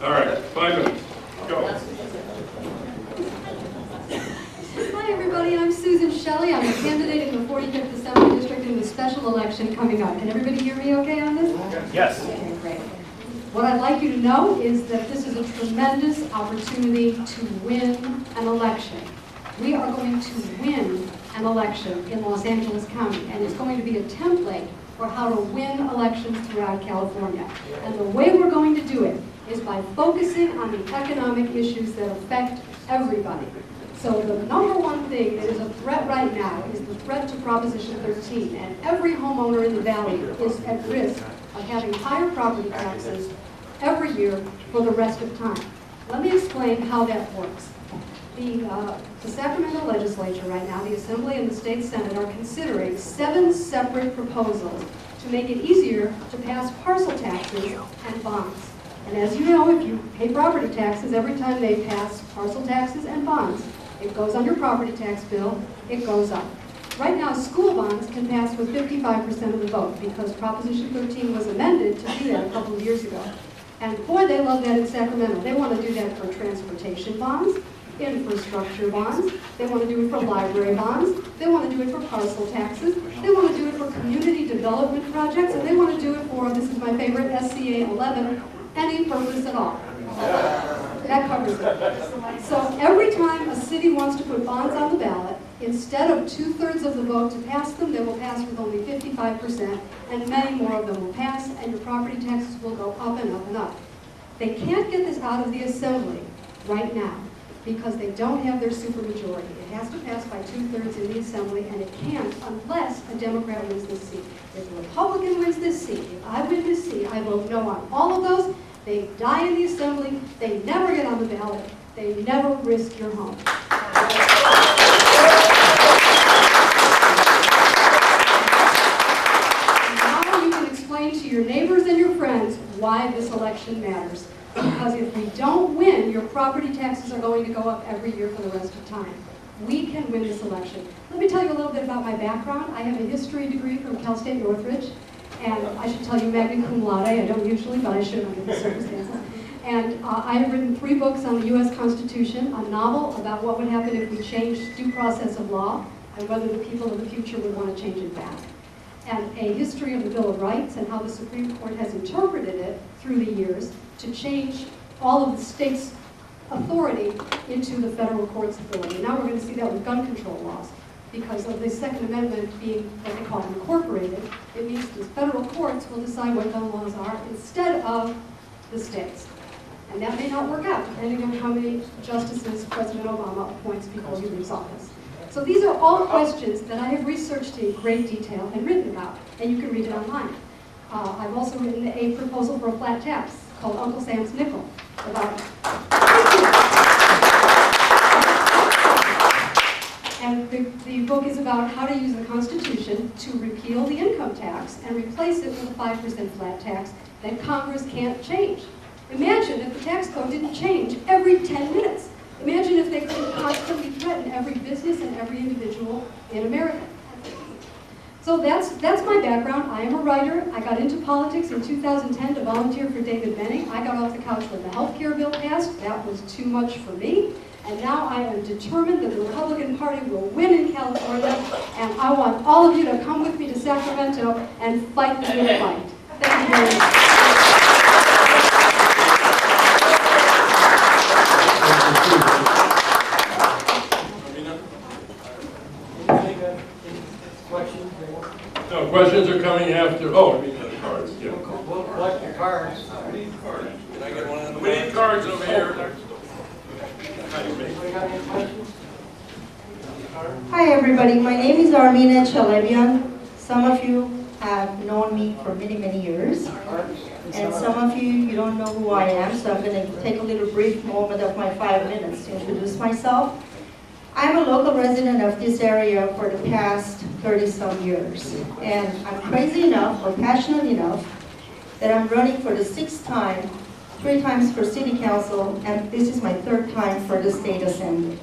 All right, 5 minutes. Go. Hi everybody, I'm Susan Shelley. I'm a candidate in the 45th Assembly District in the special election coming up. Can everybody hear me okay on this? Yes. Okay, great. What I'd like you to know is that this is a tremendous opportunity to win an election. We are going to win an election in Los Angeles County, and it's going to be a template for how to win elections throughout California. And the way we're going to do it is by focusing on the economic issues that affect everybody. So the number one thing that is a threat right now is the threat to Proposition 13, and every homeowner in the Valley is at risk of having higher property taxes every year for the rest of time. Let me explain how that works. The Sacramento legislature right now, the Assembly and the State Senate, are considering 7 separate proposals to make it easier to pass parcel taxes and bonds. And as you know, if you pay property taxes, every time they pass parcel taxes and bonds, it goes on your property tax bill, it goes up. Right now, school bonds can pass with 55% of the vote because Proposition 13 was amended to do that a couple of years ago. And boy, they love that in Sacramento. They want to do that for transportation bonds, infrastructure bonds, they want to do it for library bonds, they want to do it for parcel taxes, they want to do it for community development projects, and they want to do it for, this is my favorite, SCA 11, any purpose at all. That covers it. So every time a city wants to put bonds on the ballot, instead of 2/3 of the vote to pass them, they will pass with only 55%, and many more of them will pass, and your property taxes will go up and up and up. They can't get this out of the Assembly right now because they don't have their supermajority. It has to pass by 2/3 in the Assembly, and it can't unless a Democrat wins this seat. If a Republican wins this seat, if I win this seat, I vote no on all of those. They die in the Assembly, they never get on the ballot, they never risk your home. Now you can explain to your neighbors and your friends why this election matters. Because if we don't win, your property taxes are going to go up every year for the rest of time. We can win this election. Let me tell you a little bit about my background. I have a history degree from Cal State Northridge. And I should tell you magna cum laude. I don't usually, but I should under the circumstances. And I have written 3 books on the U.S. Constitution, a novel about what would happen if we changed due process of law, and whether the people of the future would want to change it back. And a history of the Bill of Rights and how the Supreme Court has interpreted it through the years to change all of the states' authority into the federal court's authority. And now we're going to see that with gun control laws. Because of the Second Amendment being what they call incorporated, it means the federal courts will decide what gun laws are instead of the states. And that may not work out, depending on how many justices President Obama appoints before he leaves office. So these are all questions that I have researched in great detail and written about, and you can read it online. I've also written a proposal for a flat tax called Uncle Sam's Nickel about. And the book is about how to use the Constitution to repeal the income tax and replace it with a 5% flat tax that Congress can't change. Imagine if the tax code didn't change every 10 minutes. Imagine if they could constantly threaten every business and every individual in America. So that's my background. I am a writer. I got into politics in 2010 to volunteer for David Benning. I got off the couch when the health care bill passed. That was too much for me. And now I am determined that the Republican Party will win in California, and I want all of you to come with me to Sacramento and fight the good fight. Thank you very much. No, questions are coming after. Oh, I mean the cards. Yeah. We'll collect your cards. We need cards. Can I get one of them? We need cards over here. Hi everybody, my name is Armineh Chelebian. Some of you have known me for many, many years. And some of you don't know who I am, so I'm going to take a little brief moment of my 5 minutes to introduce myself. I'm a local resident of this area for the past 30-some years. And I'm crazy enough, or passionate enough, that I'm running for the 6th time, 3 times for city council, and this is my 3rd time for the state assembly.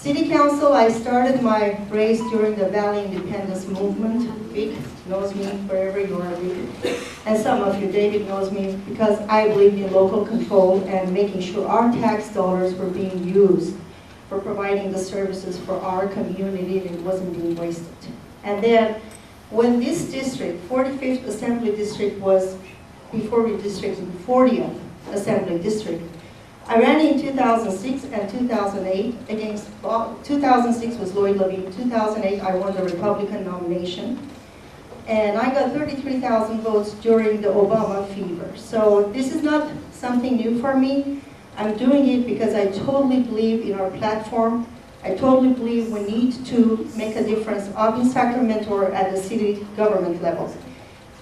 City Council, I started my race during the Valley Independence Movement. Vic knows me wherever you are, Vic. And some of you, David knows me, because I believe in local control and making sure our tax dollars were being used for providing the services for our community and it wasn't being wasted. And then when this district, 45th Assembly District, was before redistricting 40th Assembly District, I ran in 2006 and 2008 against, 2006 was Lloyd Levine, 2008 I won the Republican nomination, and I got 33,000 votes during the Obama fever. So this is not something new for me. I'm doing it because I totally believe in our platform. I totally believe we need to make a difference up in Sacramento or at the city government level.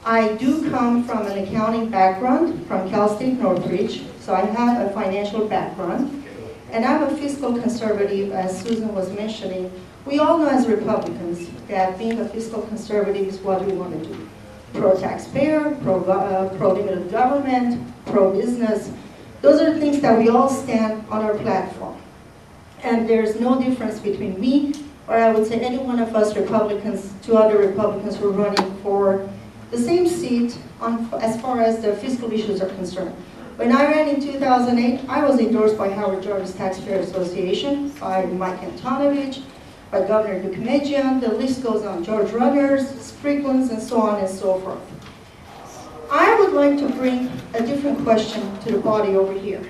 I do come from an accounting background from Cal State Northridge, so I have a financial background. And I'm a fiscal conservative, as Susan was mentioning. We all know as Republicans that being a fiscal conservative is what we want to do. Pro-taxpayer, pro-limited government, pro-business. Those are the things that we all stand on our platform. And there's no difference between me, or I would say any one of us Republicans, two other Republicans who are running for the same seat as far as the fiscal issues are concerned. When I ran in 2008, I was endorsed by Howard Jarvis Taxpayer Association, by Mike Antonovich, by Governor Dukmejian, the list goes on, George Runners, Strickland's, and so on and so forth. I would like to bring a different question to the body over here.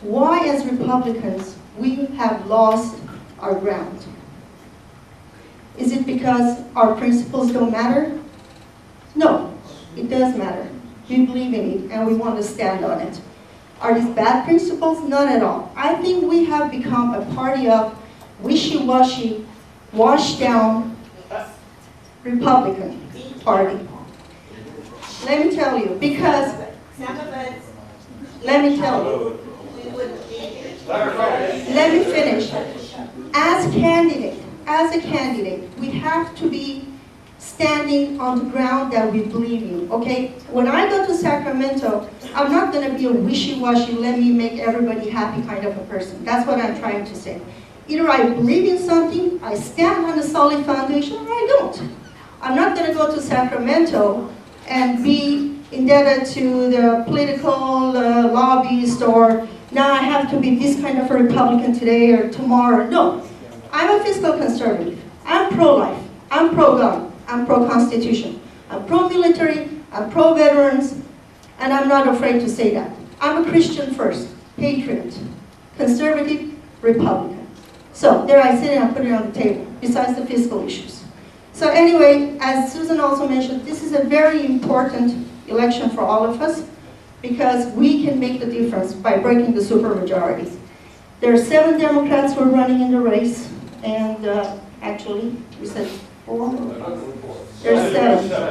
Why, as Republicans, we have lost our ground? Is it because our principles don't matter? No, it does matter. We believe in it and we want to stand on it. Are these bad principles? Not at all. I think we have become a party of wishy-washy, washed down Republican Party. Let me tell you, because, let me tell you, let me finish. As a candidate, we have to be standing on the ground that we believe in, okay? When I go to Sacramento, I'm not going to be a wishy-washy, let me make everybody happy kind of a person. That's what I'm trying to say. Either I believe in something, I stand on a solid foundation, or I don't. I'm not going to go to Sacramento and be indebted to the political lobbyist, or now I have to be this kind of a Republican today or tomorrow. No, I'm a fiscal conservative. I'm pro-life. I'm pro-gun. I'm pro-constitution. I'm pro-military. I'm pro-veterans. And I'm not afraid to say that. I'm a Christian first, patriot, conservative, Republican. So there I sit and I put it on the table, besides the fiscal issues. So anyway, as Susan also mentioned, this is a very important election for all of us because we can make the difference by breaking the supermajority. There are 7 Democrats who are running in the race, and actually, we said 4? There's 7.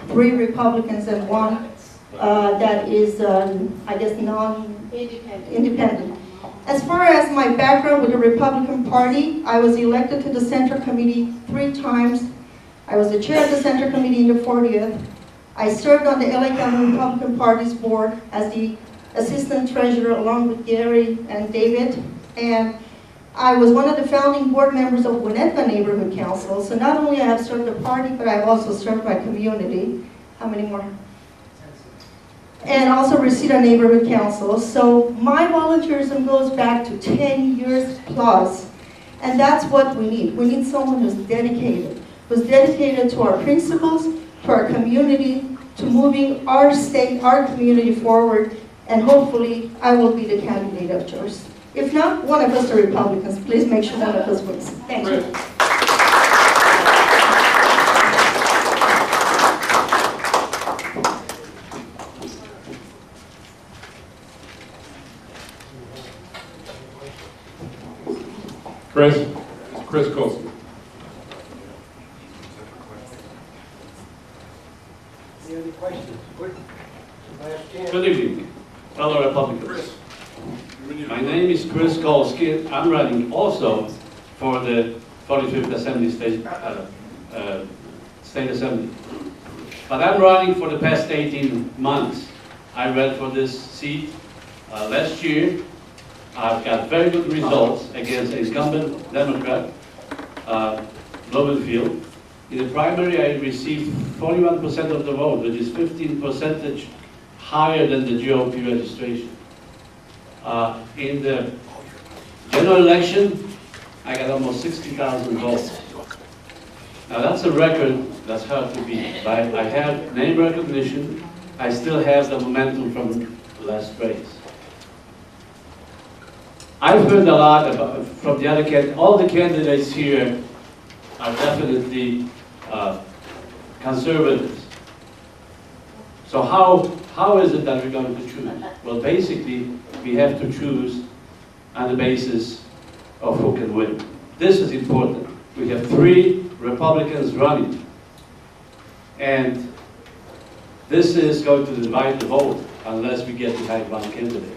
3 Republicans and 1 that is, I guess, non-independent. As far as my background with the Republican Party, I was elected to the Center Committee 3 times. I was the chair of the Center Committee in the 40th. I served on the LA County Republican Party's board as the assistant treasurer along with Gary and David. And I was one of the founding board members of Winnetka Neighborhood Council. So not only have I served the party, but I've also served my community. How many more? And also Reseda Neighborhood Council. So my volunteerism goes back to 10 years plus. And that's what we need. We need someone who's dedicated to our principles, to our community, to moving our state, our community forward, and hopefully I will be the candidate of choice. If not, one of us are Republicans. Please make sure one of us wins. Thank you. Chris Kolski. Any other questions? Good evening, fellow Republicans. My name is Chris Kolski. I'm running also for the 45th Assembly State Assembly. But I'm running for the past 18 months. I ran for this seat last year, I've got very good results against incumbent Democrat, Blumenfield. In the primary, I received 41% of the vote, which is 15% higher than the GOP registration. In the general election, I got almost 60,000 votes. Now that's a record that's hard to beat. But I have name recognition. I still have the momentum from last race. I've heard a lot about, from the other candidates. All the candidates here are definitely conservatives. So how is it that we're going to choose? Well, basically, we have to choose on the basis of who can win. This is important. We have 3 Republicans running. And this is going to divide the vote unless we get behind one candidate.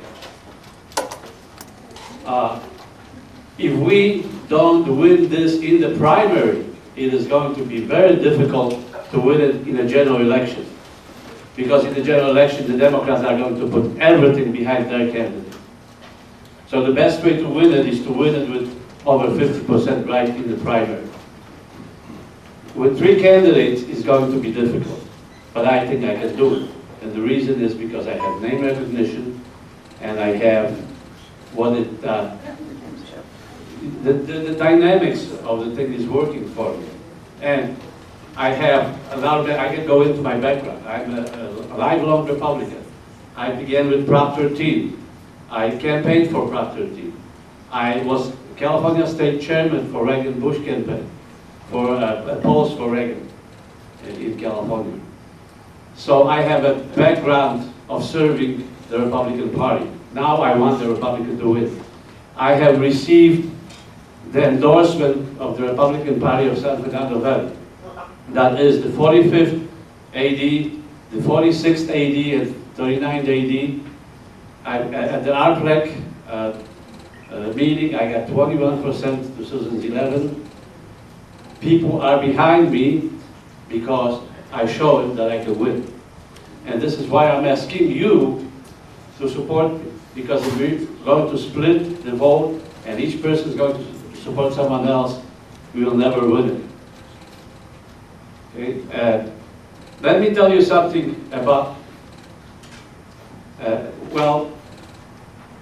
If we don't win this in the primary, it is going to be very difficult to win it in a general election. Because in the general election, the Democrats are going to put everything behind their candidate. So the best way to win it is to win it with over 50% right in the primary. With 3 candidates, it's going to be difficult. But I think I can do it. And the reason is because I have name recognition, and I have what it, the dynamics of the thing is working for me. And I have a lot of, I can go into my background. I'm a lifelong Republican. I began with Prop 13. I campaigned for Prop 13. I was California State Chairman for Reagan-Bush campaign, for polls for Reagan in California. So I have a background of serving the Republican Party. Now I want the Republican to win. I have received the endorsement of the Republican Party of San Fernando Valley. That is the 45th AD, the 46th AD, and 39th AD. At the RPLEC meeting, I got 21% 2011. People are behind me because I showed that I could win. And this is why I'm asking you to support me. Because if we're going to split the vote and each person is going to support someone else, we will never win it. Okay? Let me tell you something about, well,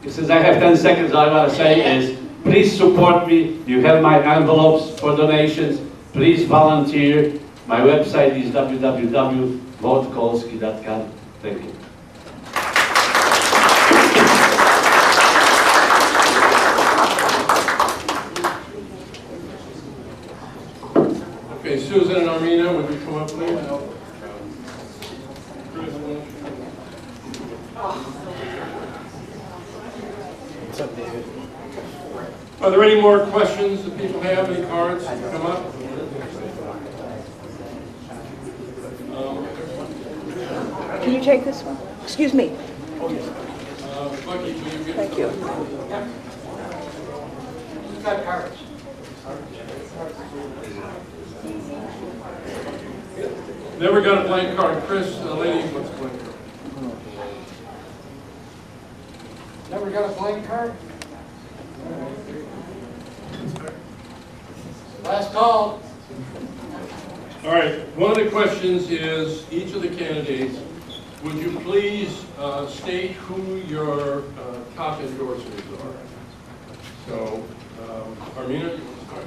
since I have 10 seconds, all I want to say is, please support me. You have my envelopes for donations. Please volunteer. My website is www.votekolski.com. Thank you. Okay, Susan and Armineh, would you come up, please? Are there any more questions that people have? Any cards? Come up. Can you take this one? Excuse me. Bucky, will you get Thank you. Who's got cards? Never got a blank card. Chris, the lady wants a blank card. Never got a blank card? Last call. All right, one of the questions is, each of the candidates, would you please state who your top endorsers are? So, Armineh, you want to start?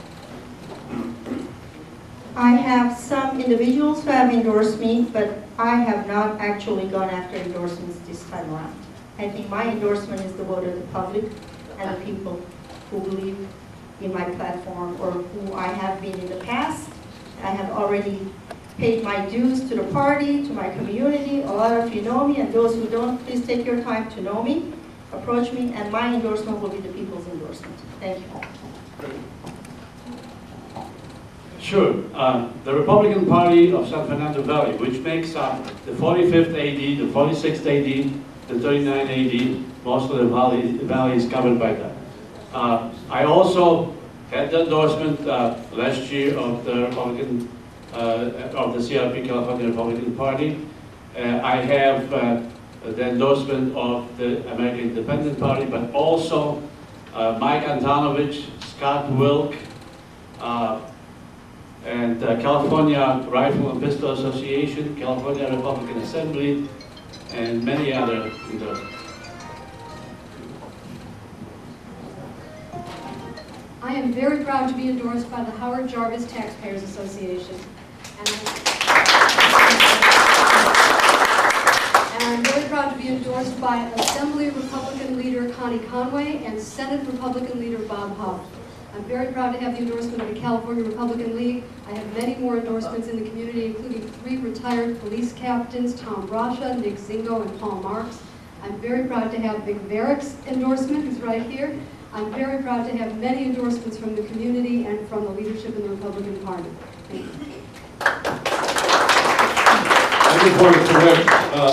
I have some individuals who have endorsed me, but I have not actually gone after endorsements this time around. I think my endorsement is the vote of the public and the people who believe in my platform or who I have been in the past. I have already paid my dues to the party, to my community. A lot of you know me, and those who don't, please take your time to know me, approach me, and my endorsement will be the people's endorsement. Thank you. Sure. The Republican Party of San Fernando Valley, which makes up the 45th AD, the 46th AD, the 39th AD, most of the valley is covered by that. I also had the endorsement last year of the Republican, of the CRP, California Republican Party. I have the endorsement of the American Independent Party, but also Mike Antonovich, Scott Wilk, and California Rifle and Pistol Association, California Republican Assembly, and many other endorsements. I am very proud to be endorsed by the Howard Jarvis Taxpayers Association. And I'm very proud to be endorsed by Assembly Republican Leader Connie Conway and Senate Republican Leader Bob Huff. I'm very proud to have the endorsement of the California Republican League. I have many more endorsements in the community, including 3 retired police captains, Tom Brasha, Nick Zingo, and Paul Marks. I'm very proud to have Vic Varick's endorsement, who's right here. I'm very proud to have many endorsements from the community and from the leadership in the Republican Party. Thank you. I just want to correct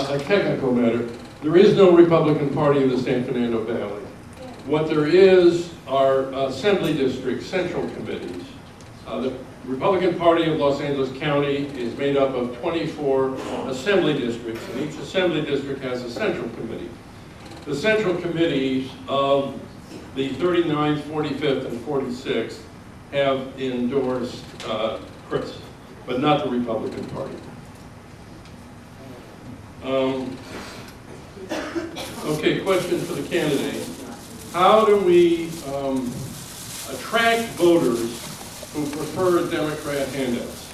a technical matter. There is no Republican Party in the San Fernando Valley. What there is are assembly district central committees. The Republican Party of Los Angeles County is made up of 24 assembly districts, and each assembly district has a central committee. The central committees of the 39th, 45th, and 46th have endorsed Chris, but not the Republican Party. Okay, question for the candidate. How do we attract voters who prefer Democrat handouts?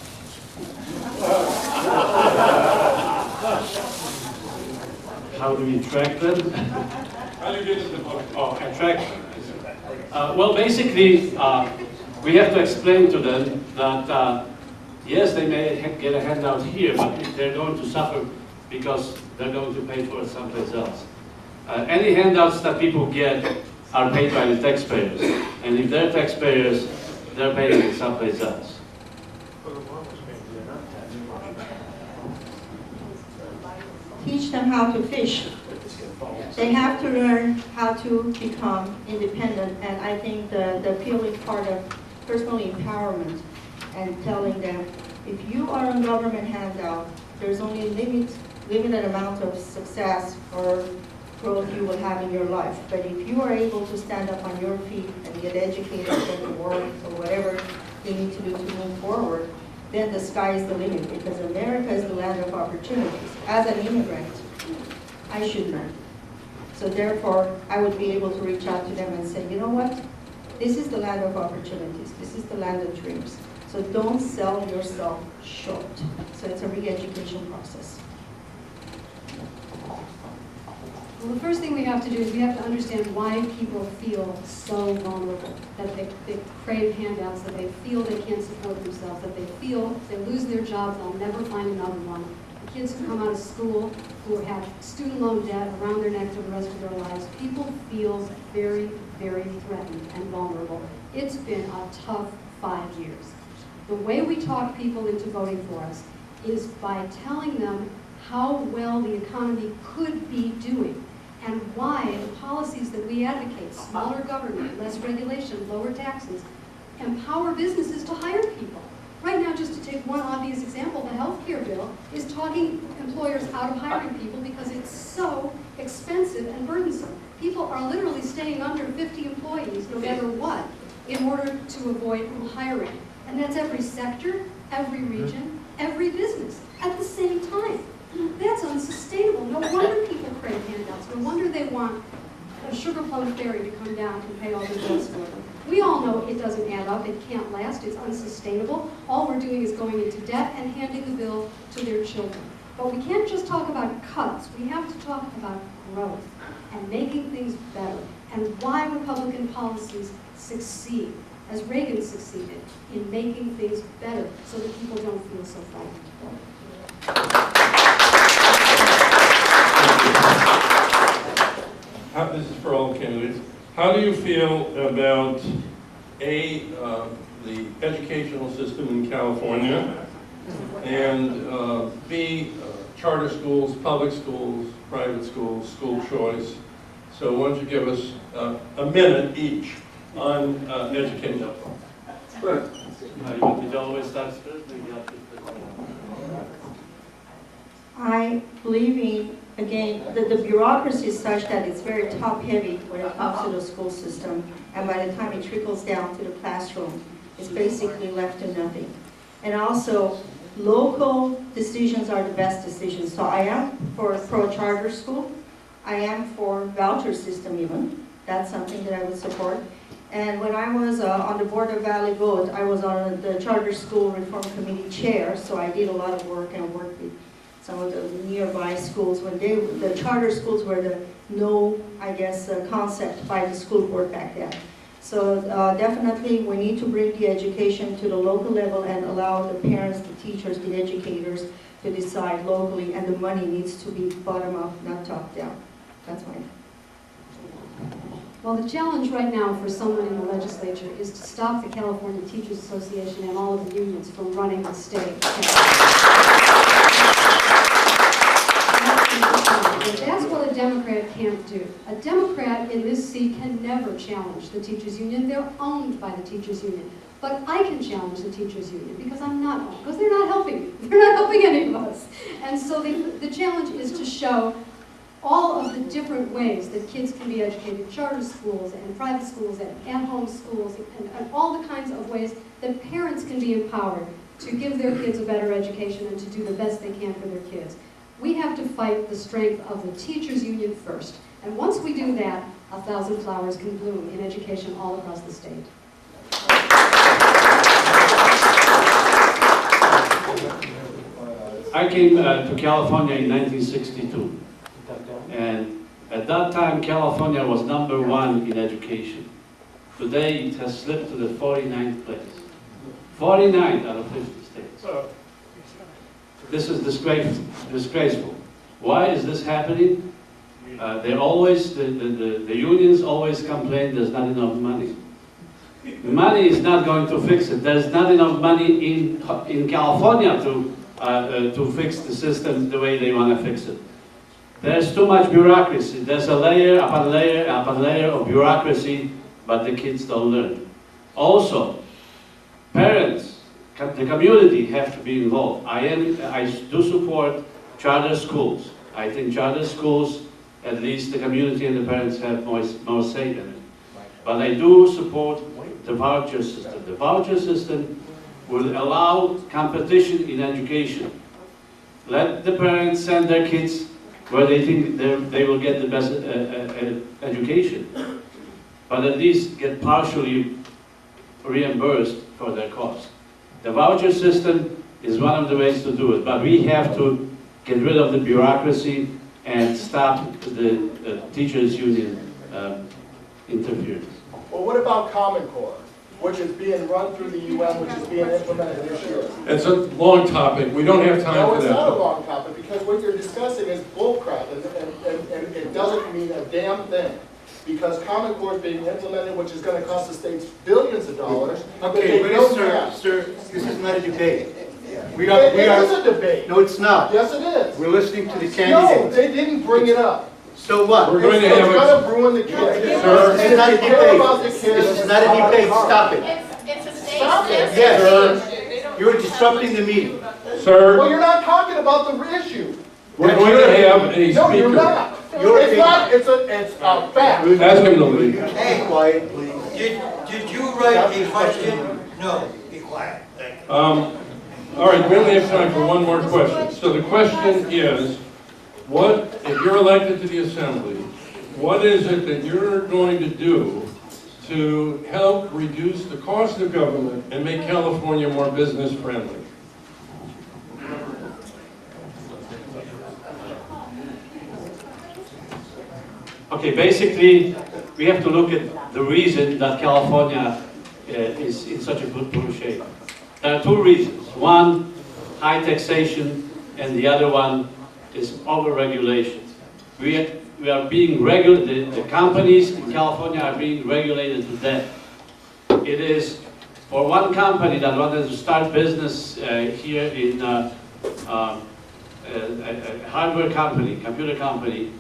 How do we attract them? How do you get them to vote? Oh, attract them. Well, basically, we have to explain to them that, yes, they may get a handout here, but they're going to suffer because they're going to pay for it someplace else. Any handouts that people get are paid by the taxpayers, and if they're taxpayers, they're paying it someplace else. Teach them how to fish. They have to learn how to become independent, and I think the appealing part of personal empowerment and telling them, if you are on government handout, there's only a limited amount of success or growth you will have in your life. But if you are able to stand up on your feet and get educated, go to work, or whatever you need to do to move forward, then the sky is the limit, because America is the land of opportunities. As an immigrant, I should learn. So therefore, I would be able to reach out to them and say, you know what? This is the land of opportunities. This is the land of dreams. So don't sell yourself short. So it's a re-education process. Well, the first thing we have to do is we have to understand why people feel so vulnerable, that they crave handouts, that they feel they can't support themselves, that they feel if they lose their jobs, they'll never find another one. The kids who come out of school who have student loan debt around their neck for the rest of their lives, people feel very, very threatened and vulnerable. It's been a tough 5 years. The way we talk people into voting for us is by telling them how well the economy could be doing, and why the policies that we advocate, smaller government, less regulation, lower taxes, empower businesses to hire people. Right now, just to take one obvious example, the health care bill is talking employers out of hiring people because it's so expensive and burdensome. People are literally staying under 50 employees no matter what in order to avoid hiring. And that's every sector, every region, every business at the same time. That's unsustainable. No wonder people crave handouts. No wonder they want a sugar plum fairy to come down and pay all their bills for them. We all know it doesn't add up. It can't last. It's unsustainable. All we're doing is going into debt and handing the bill to their children. But we can't just talk about cuts. We have to talk about growth and making things better, and why Republican policies succeed, as Reagan succeeded, in making things better so that people don't feel so frightened. This is for all candidates. How do you feel about the educational system in California, and B, charter schools, public schools, private schools, school choice? So why don't you give us a minute each on education? You want me to always start first? I believe in again, the bureaucracy is such that it's very top-heavy when it comes to the school system, and by the time it trickles down to the classroom, it's basically left to nothing. And also, local decisions are the best decisions. So I am for a pro-charter school. I am for voucher system even. That's something that I would support. And when I was on the board of Valley Vote, I was on the Charter School Reform Committee chair, so I did a lot of work and worked with some of the nearby schools when the charter schools were the concept by the school board back then. So definitely we need to bring the education to the local level and allow the parents, the teachers, the educators to decide locally, and the money needs to be bottom up, not top down. That's my. Well, the challenge right now for someone in the legislature is to stop the California Teachers Association and all of the unions from running the state. That's what a Democrat can't do. A Democrat in this seat can never challenge the teachers union. They're owned by the teachers union. But I can challenge the teachers union because I'm not owned, because they're not helping me. They're not helping any of us. And so the challenge is to show all of the different ways that kids can be educated, charter schools and private schools and at-home schools, and all the kinds of ways that parents can be empowered to give their kids a better education and to do the best they can for their kids. We have to fight the strength of the teachers union first. And once we do that, 1,000 flowers can bloom in education all across the state. I came to California in 1962. And at that time, California was #1 in education. Today, it has slipped to the 49th place. 49 out of 50 states. This is disgraceful. Why is this happening? The unions always complain there's not enough money. Money is not going to fix it. There's not enough money in California to fix the system the way they want to fix it. There's too much bureaucracy. There's a layer upon layer upon layer of bureaucracy, but the kids don't learn. Also, parents, the community have to be involved. I do support charter schools. I think charter schools, at least the community and the parents have more say in it. But I do support the voucher system. The voucher system will allow competition in education. Let the parents send their kids where they think they will get the best education, but at least get partially reimbursed for their cost. The voucher system is one of the ways to do it, but we have to get rid of the bureaucracy and stop the teachers' union interference. Well, what about Common Core, which is being run through the UN, which is being implemented this year? It's a long topic. We don't have time No, for it's that. not a long topic, because what you're discussing is bullcrap, and it doesn't mean a damn thing. Because Common Core is being implemented, which is going to cost the states billions of dollars. Okay, but but no sir, this is not a debate. It is a debate. No, it's not. Yes, it is. We're listening to the No, candidates. they didn't bring it up. So what? We're going to It's have going to ruin the kids. Sir. This is not a Care about the debate. kids. This is not a debate. Stop it. It's a state Stop it. Yes, you're disrupting the meeting. Sir, Well, you're not talking about the issue. we're going to have a No, you're speaker. not. Your It's opinion. not, it's a fact. Ask him to leave. Be quiet, please. Did you write a question? No, be quiet. Thank you. All right, we only have time for one more question. So the question is, if you're elected to the assembly, what is it that you're going to do to help reduce the cost of government and make California more business friendly? Okay, basically, we have to look at the reason that California is in such a good shape. There are two reasons. One, high taxation, and the other one is over-regulation. We are being regulated, the companies in California are being regulated to death. It is for one company that wanted to start business here in a hardware company, computer company,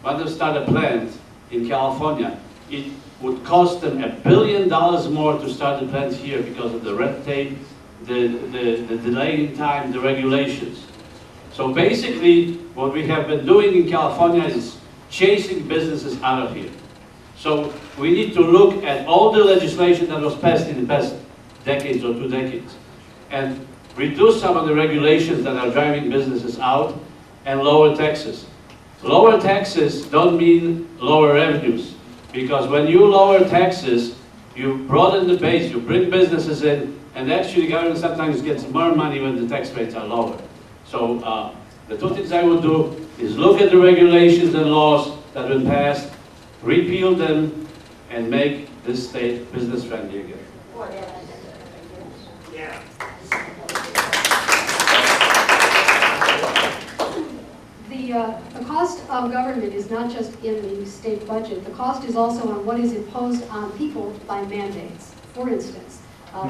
wanted to start a plant in California. It would cost them $1 billion more to start the plant here because of the red tape, the delay in time, the regulations. So basically, what we have been doing in California is chasing businesses out of here. So we need to look at all the legislation that was passed in the past decades or 2 decades and reduce some of the regulations that are driving businesses out and lower taxes. Lower taxes don't mean lower revenues, because when you lower taxes, you broaden the base, you bring businesses in, and actually government sometimes gets more money when the tax rates are lower. So the 2 things I would do is look at the regulations and laws that have been passed, repeal them, and make this state business friendly again. The cost of government is not just in the state budget. The cost is also on what is imposed on people by mandates. For instance,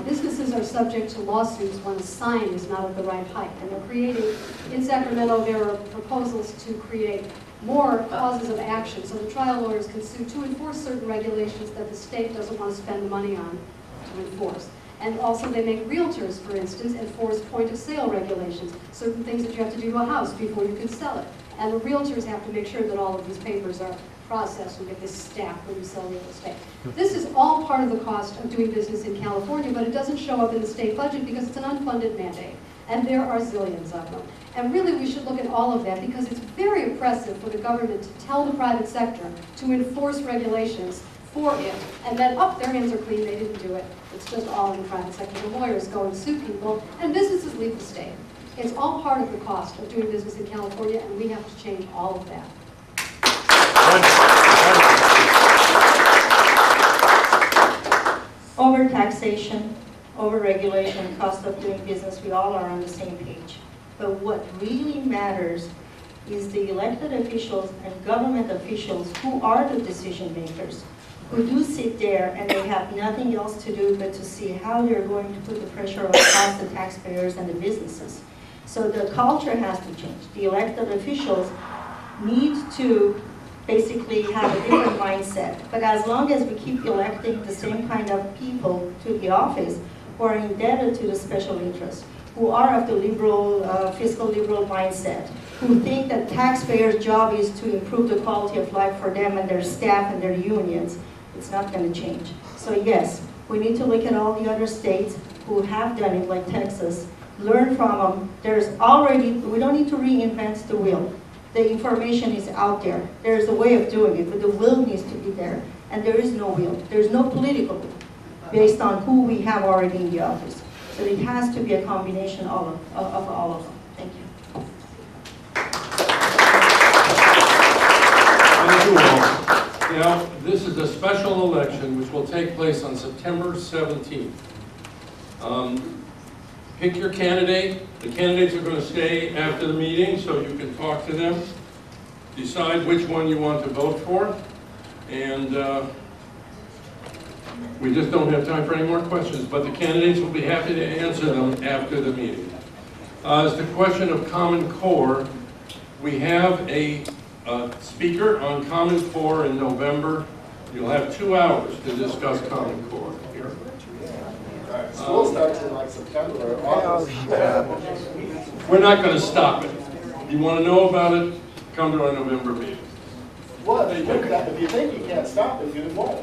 businesses are subject to lawsuits when a sign is not of the right height. And they're creating, in Sacramento, there are proposals to create more causes of action. So the trial lawyers can sue to enforce certain regulations that the state doesn't want to spend the money on to enforce. And also they make realtors, for instance, enforce point-of-sale regulations, certain things that you have to do to a house before you can sell it. And the realtors have to make sure that all of these papers are processed and get this stamp when you sell real estate. This is all part of the cost of doing business in California, but it doesn't show up in the state budget because it's an unfunded mandate. And there are zillions of them. And really we should look at all of that because it's very oppressive for the government to tell the private sector to enforce regulations for it, and then, oh, their hands are clean, they didn't do it. It's just all in the private sector. The lawyers go and sue people, and businesses leave the state. It's all part of the cost of doing business in California, and we have to change all of that. Over taxation, over regulation, cost of doing business, we all are on the same page. But what really matters is the elected officials and government officials who are the decision makers, who do sit there and they have nothing else to do but to see how they're going to put the pressure across the taxpayers and the businesses. So the culture has to change. The elected officials need to basically have a different mindset. But as long as we keep electing the same kind of people to the office who are indebted to the special interests, who are of the liberal, fiscal liberal mindset, who think that taxpayers' job is to improve the quality of life for them and their staff and their unions, it's not going to change. So yes, we need to look at all the other states who have done it, like Texas, learn from them. There's already, we don't need to reinvent the wheel. The information is out there. There's a way of doing it, but the will needs to be there. And there is no will. There's no political will based on who we have already in the office. So it has to be a combination of all of them. Thank you. Thank you all. Now, this is a special election which will take place on September 17th. Pick your candidate. The candidates are going to stay after the meeting so you can talk to them. Decide which one you want to vote for. And we just don't have time for any more questions, but the candidates will be happy to answer them after the meeting. As the question of Common Core, we have a speaker on Common Core in November. You'll have 2 hours to discuss Common Core here. School starts in like September or August. We're not going to stop it. You want to know about it, come to our November meeting. What? If you think you can't stop it, you won't.